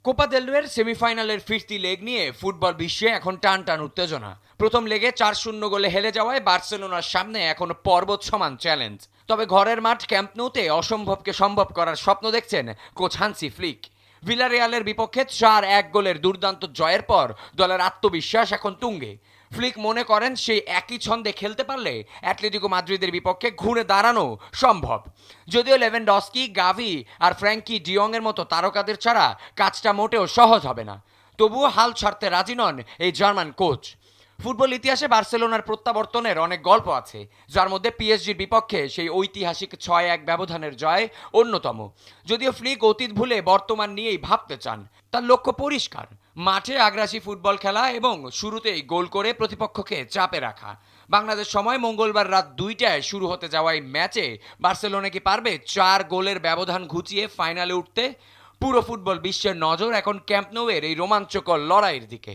Copa del রের সেমিফাইনালের ফিরতি লেগ নিয়ে ফুটবল বিশ্বে এখন টান টান উত্তেজনা। প্রথম লেগে 4-0 গোলে হেরে যাওয়ায় বার্সেলোনার সামনে এখন পর্বত সমান চ্যালেঞ্জ। তবে ঘরের মাঠ ক্যাম্প নৌতে অসম্ভবকে সম্ভব করার স্বপ্ন দেখছেন কোচ হান্সি ফ্লিক। ভিলারিয়ালের বিপক্ষে 4-1 গোলের দুর্দান্ত জয়ের পর দলের আত্মবিশ্বাস এখন তুঙ্গে। ফ্লিক মনে করেন সেই একই ছন্দে খেলতে পারলে অ্যাটলেটিকো মাদ্রিদের বিপক্ষে ঘুরে দাঁড়ানো সম্ভব। যদিও লেভেনডস্কি, গাভি আর ফ্র্যাঙ্কি ডিয়ং এর মতো তারকাদের ছাড়া কাজটা মোটেও সহজ হবে না। তবুও হাল ছাড়তে রাজি নন এই জার্মান কোচ। ফুটবল ইতিহাসে বার্সেলোনার প্রত্যাবর্তনের অনেক গল্প আছে, যার মধ্যে পিএসজির বিপক্ষে সেই ঐতিহাসিক 6-1 ব্যবধানের জয় অন্যতম। যদিও ফ্লিক অতীত ভুলে বর্তমান নিয়েই ভাবতে চান। তার লক্ষ্য পরিষ্কার, মাঠে আগ্রাসী ফুটবল খেলা এবং শুরুতেই গোল করে প্রতিপক্ষকে চাপে রাখা। বাংলাদেশ সময় মঙ্গলবার রাত 2টায় শুরু হতে যাওয়া এই ম্যাচে বার্সেলোনা কি পারবে 4 গোলের ব্যবধান ঘুচিয়ে ফাইনালে উঠতে? পুরো ফুটবল বিশ্বের নজর এখন ক্যাম্প নৌয়ের এই রোমাঞ্চকর লড়াইয়ের দিকে।